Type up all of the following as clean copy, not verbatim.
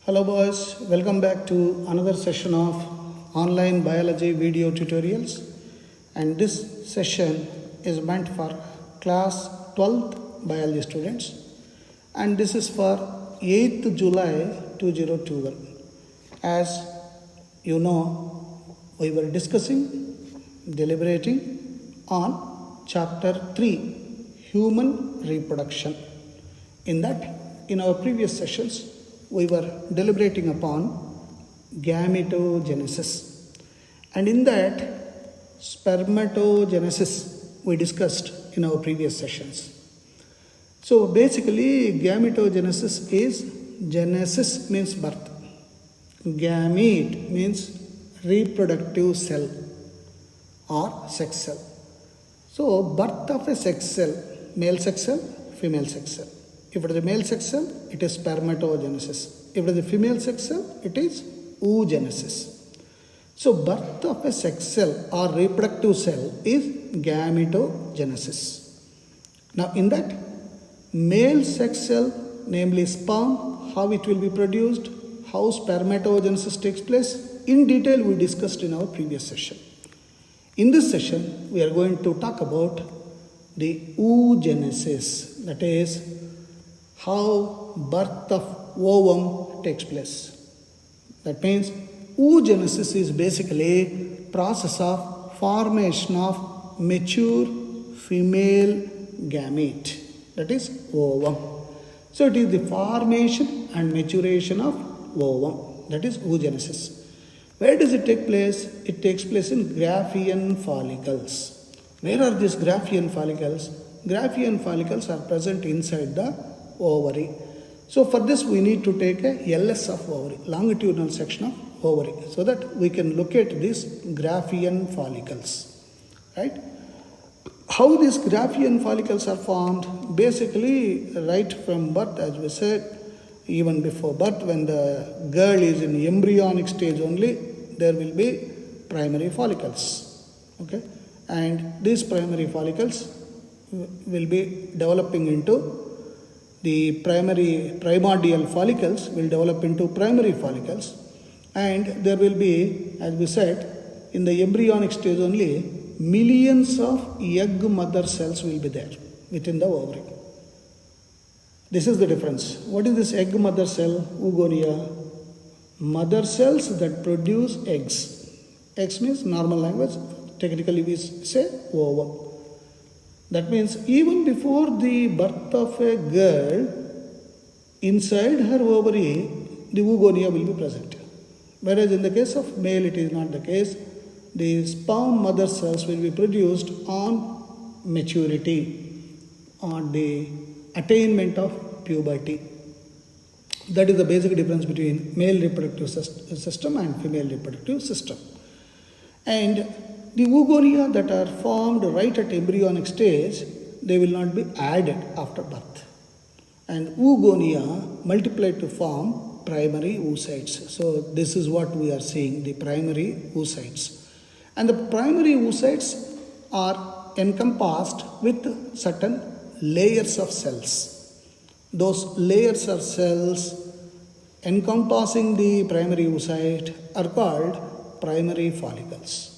Hello boys, welcome back to another session of online biology video tutorials, and this session is meant for class 12th biology students, and this is for 8th July 2021. As you know, we were deliberating on chapter 3, human reproduction. In our previous sessions, we were deliberating upon gametogenesis, and in that spermatogenesis we discussed in our previous sessions. So basically gametogenesis is, genesis means birth, gamete means reproductive cell or sex cell. So birth of a sex cell, male sex cell, female sex cell. If it is a male sex cell, it is spermatogenesis. If it is a female sex cell, it is oogenesis. So birth of a sex cell or reproductive cell is gametogenesis. Now in that, male sex cell, namely sperm, how it will be produced, how spermatogenesis takes place, in detail we discussed in our previous session. In this session, we are going to talk about the oogenesis, that is, how birth of ovum takes place. That means oogenesis is basically process of formation of mature female gamete, that is ovum. So it is the formation and maturation of ovum, that is oogenesis. Where does it take place? It takes place in Graafian follicles. Where are these Graafian follicles? Graafian follicles are present inside the ovary. So for this we need to take a LS of ovary, longitudinal section of ovary, so that we can locate these Graafian follicles. Right? How these Graafian follicles are formed? Basically right from birth, as we said, even before birth, when the girl is in embryonic stage only, there will be primary follicles. Okay? And these primary follicles will be developing into the primordial follicles will develop into primary follicles, and there will be, as we said, in the embryonic stage only, millions of egg mother cells will be there within the ovary. This is the difference. What is this egg mother cell? Oogonia. Mother cells that produce eggs. Eggs means normal language, technically we say ovum. That means even before the birth of a girl, inside her ovary, the oogonia will be present. Whereas in the case of male, it is not the case. The sperm mother cells will be produced on maturity, on the attainment of puberty. That is the basic difference between male reproductive system and female reproductive system. And the oogonia that are formed right at embryonic stage, they will not be added after birth. And oogonia multiply to form primary oocytes. So this is what we are seeing, the primary oocytes. And the primary oocytes are encompassed with certain layers of cells. Those layers of cells encompassing the primary oocyte are called primary follicles.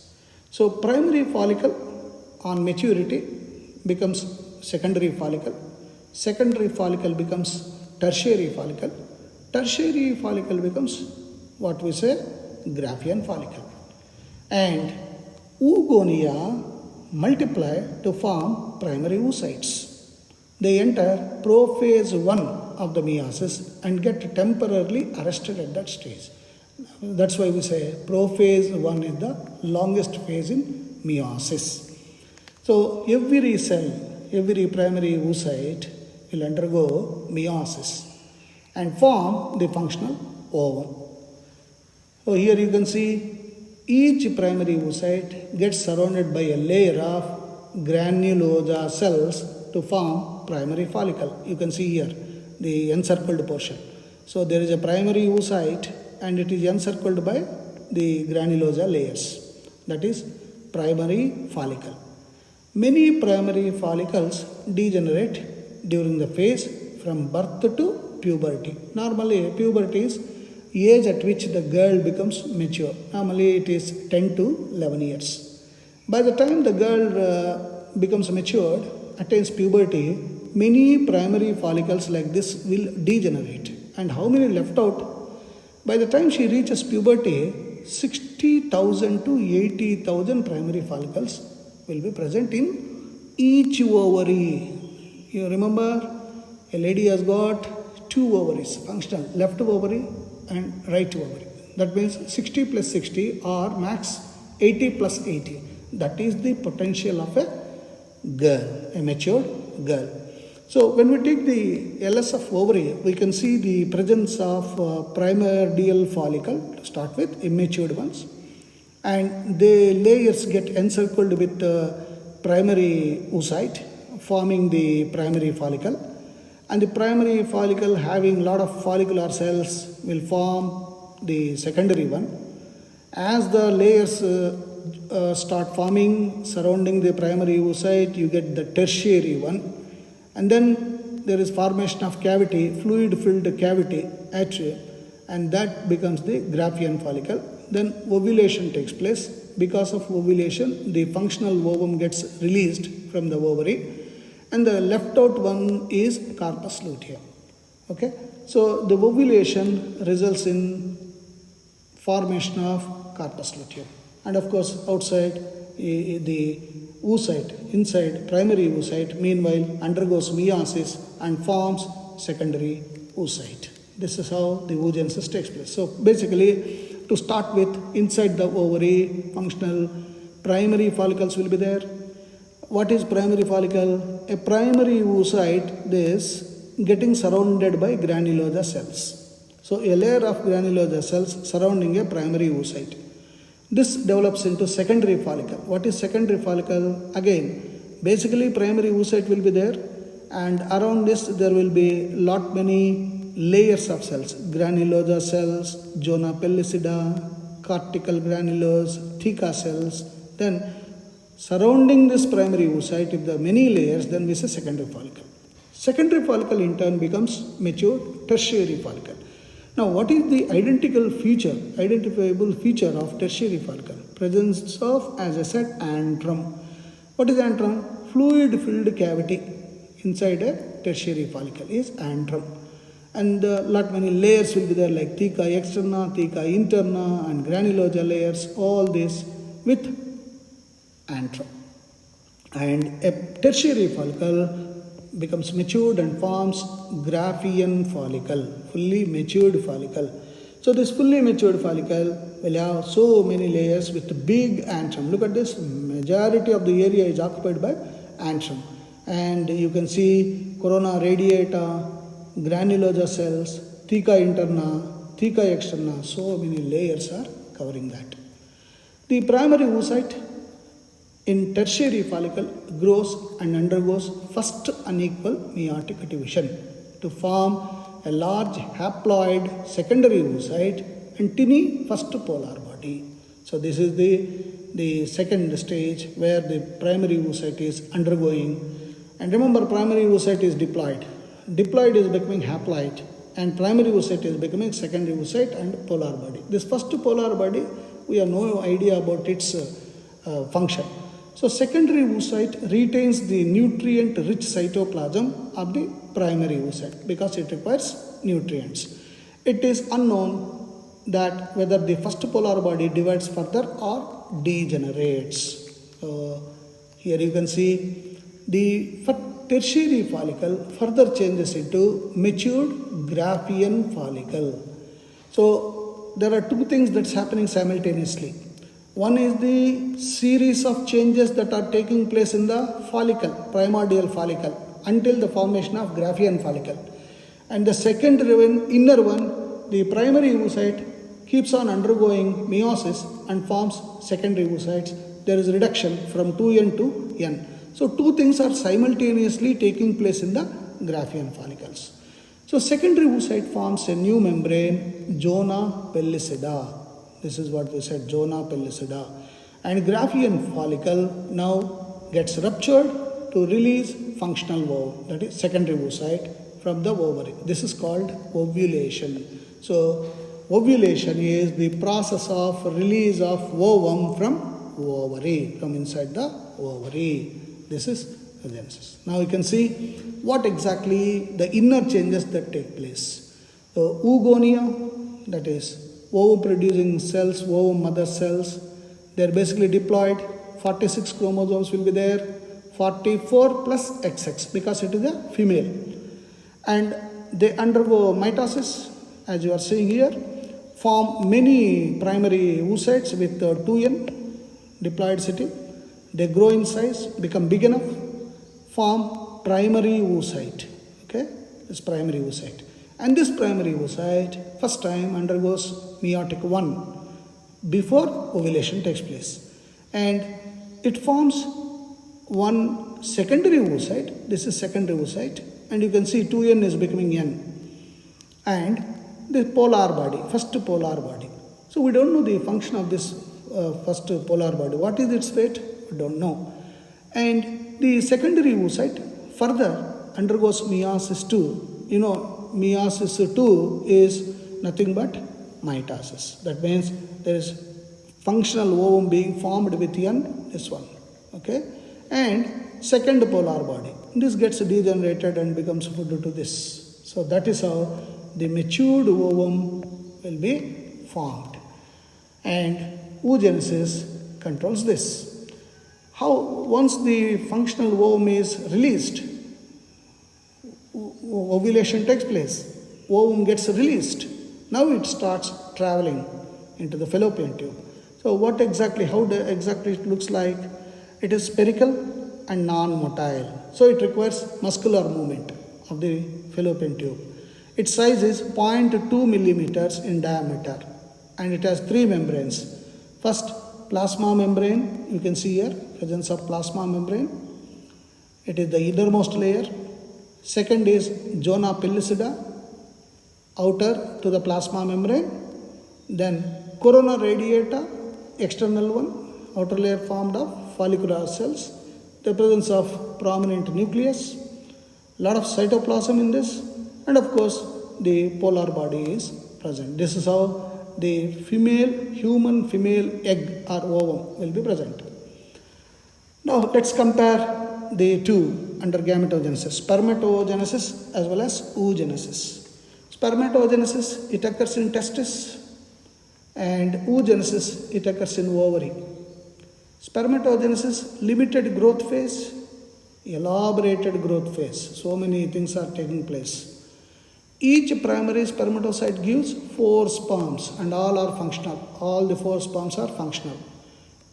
So primary follicle on maturity becomes secondary follicle. Secondary follicle becomes tertiary follicle. Tertiary follicle becomes what we say Graafian follicle. And oogonia multiply to form primary oocytes. They enter prophase 1 of the meiosis and get temporarily arrested at that stage. That's why we say prophase 1 is the longest phase in meiosis. So every cell, every primary oocyte will undergo meiosis and form the functional ovum. So here you can see each primary oocyte gets surrounded by a layer of granulosa cells to form primary follicle. You can see here the encircled portion. So there is a primary oocyte and it is encircled by the granulosa layers. That is primary follicle. Many primary follicles degenerate during the phase from birth to puberty. Normally, puberty is age at which the girl becomes mature. Normally it is 10 to 11 years. By the time the girl becomes matured, attains puberty, many primary follicles like this will degenerate. And how many left out? By the time she reaches puberty, 60,000 to 80,000 primary follicles will be present in each ovary. You remember, a lady has got two ovaries, functional, left ovary and right ovary. That means 60 plus 60 or max 80 plus 80. That is the potential of a girl, a matured girl. So when we take the LS of ovary, we can see the presence of primordial follicle to start with, immatured ones. And the layers get encircled with primary oocyte, forming the primary follicle. And the primary follicle having lot of follicular cells will form the secondary one. As the layers start forming surrounding the primary oocyte, you get the tertiary one. And then there is formation of cavity, fluid-filled cavity, atria, and that becomes the Graafian follicle. Then ovulation takes place. Because of ovulation, the functional ovum gets released from the ovary, and the left out one is corpus luteum. Okay, so the ovulation results in formation of corpus luteum, and of course outside the oocyte, inside primary oocyte, meanwhile undergoes meiosis and forms secondary oocyte. This is how the oogenesis takes place. So basically, to start with, inside the ovary, functional primary follicles will be there. What is primary follicle? A primary oocyte is getting surrounded by granulosa cells. So a layer of granulosa cells surrounding a primary oocyte. This develops into secondary follicle. What is secondary follicle? Again, basically primary oocyte will be there, and around this there will be lot many layers of cells. Granulosa cells, zona pellucida, cortical granules, theca cells. Then surrounding this primary oocyte, if there are many layers, then we say secondary follicle. Secondary follicle in turn becomes mature tertiary follicle. Now, what is the identifiable feature of tertiary follicle? Presence of, as I said, antrum. What is antrum? Fluid-filled cavity inside a tertiary follicle is antrum. And lot many layers will be there like theca externa, theca interna, and granulosa layers, all this with antrum. And a tertiary follicle becomes matured and forms Graafian follicle, fully matured follicle. So this fully matured follicle will have so many layers with big antrum. Look at this, majority of the area is occupied by antrum. And you can see corona radiata, granulosa cells, theca interna, theca externa, so many layers are covering that. The primary oocyte in tertiary follicle grows and undergoes first unequal meiotic division to form a large haploid secondary oocyte and tiny first polar body. So this is the second stage where the primary oocyte is undergoing. And remember, primary oocyte is diploid. Diploid is becoming haploid, and primary oocyte is becoming secondary oocyte and polar body. This first polar body, we have no idea about its function. So secondary oocyte retains the nutrient-rich cytoplasm of the primary oocyte because it requires nutrients. It is unknown that whether the first polar body divides further or degenerates. Here you can see the tertiary follicle further changes into matured Graafian follicle. So there are two things that's happening simultaneously. One is the series of changes that are taking place in the follicle, primordial follicle, until the formation of Graafian follicle. And the second inner one, the primary oocyte, keeps on undergoing meiosis and forms secondary oocytes. There is reduction from 2n to n. So two things are simultaneously taking place in the Graafian follicles. So secondary oocyte forms a new membrane, zona pellucida. This is what we said, zona pellucida. And Graafian follicle now gets ruptured to release functional ovum, that is secondary oocyte, from the ovary. This is called ovulation. So ovulation is the process of release of ovum from ovary, from inside the ovary. This is oogenesis. Now you can see what exactly the inner changes that take place. Oogonia, that is ovum producing cells, ovum mother cells, they are basically diploid. 46 chromosomes will be there, 44 plus XX because it is a female. And they undergo mitosis, as you are seeing here, form many primary oocytes with 2n diploidicity. They grow in size, become big enough, form primary oocyte. Okay, this primary oocyte. And this primary oocyte first time undergoes meiotic 1 before ovulation takes place. And it forms one secondary oocyte. This is secondary oocyte. And you can see 2n is becoming n. And the polar body, first polar body. So we don't know the function of this first polar body. What is its fate? We don't know. And the secondary oocyte further undergoes meiosis 2. You know, meiosis 2 is nothing but mitosis. That means there is functional ovum being formed with n, this one. Okay? And second polar body. This gets degenerated and becomes food to this. So that is how the matured ovum will be formed. And oogenesis controls this. How once the functional ovum is released, ovulation takes place, ovum gets released. Now it starts traveling into the fallopian tube. So what exactly, how exactly it looks like? It is spherical and non-motile. So it requires muscular movement of the fallopian tube. Its size is 0.2 millimeters in diameter and it has 3 membranes. First, plasma membrane, you can see here, presence of plasma membrane. It is the innermost layer. Second is zona pellucida, outer to the plasma membrane. Then corona radiata, external one, outer layer formed of follicular cells. The presence of prominent nucleus, lot of cytoplasm in this, and of course the polar body is present. This is how the human female egg or ovum will be present. Now let's compare the two under gametogenesis, spermatogenesis as well as oogenesis. Spermatogenesis, it occurs in testis, and oogenesis, it occurs in ovary. Spermatogenesis, limited growth phase, elaborated growth phase. So many things are taking place. Each primary spermatocyte gives 4 sperms and all are functional. All the 4 sperms are functional.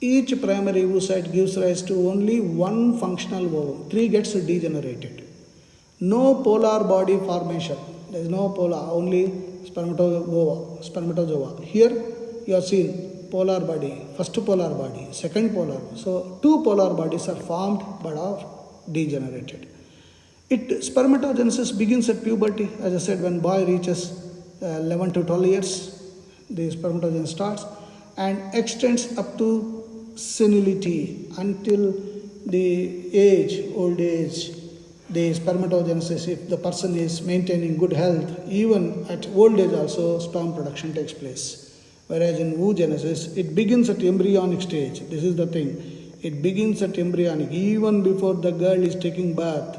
Each primary oocyte gives rise to only 1 functional ovum. 3 gets degenerated. No polar body formation. There is no polar, only spermatozoa. Here you are seeing polar body, first polar body, second polar. So 2 polar bodies are formed but are degenerated. Spermatogenesis begins at puberty. As I said, when boy reaches 11 to 12 years, the spermatogenesis starts and extends up to senility until the old age. The spermatogenesis, if the person is maintaining good health, even at old age also sperm production takes place. Whereas in oogenesis, it begins at embryonic stage. This is the thing. It begins at embryonic, even before the girl is taking birth.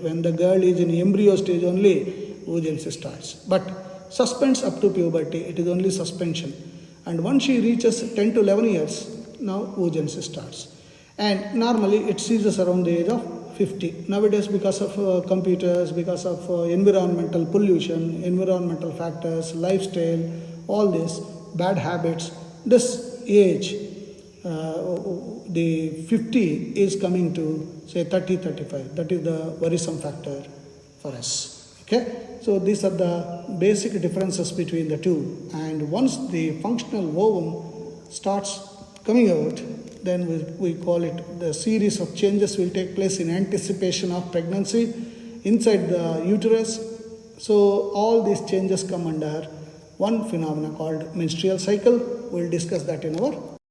When the girl is in embryo stage only, oogenesis starts. But suspends up to puberty, it is only suspension. And once she reaches 10 to 11 years, now oogenesis starts. And normally it ceases around the age of 50. Nowadays, because of computers, because of environmental pollution, environmental factors, lifestyle, all this, bad habits, this age, the 50 is coming to say 30, 35. That is the worrisome factor for us. Okay? So these are the basic differences between the two. And once the functional ovum starts coming out, then we call it the series of changes will take place in anticipation of pregnancy inside the uterus. So all these changes come under one phenomenon called menstrual cycle. We'll discuss that in our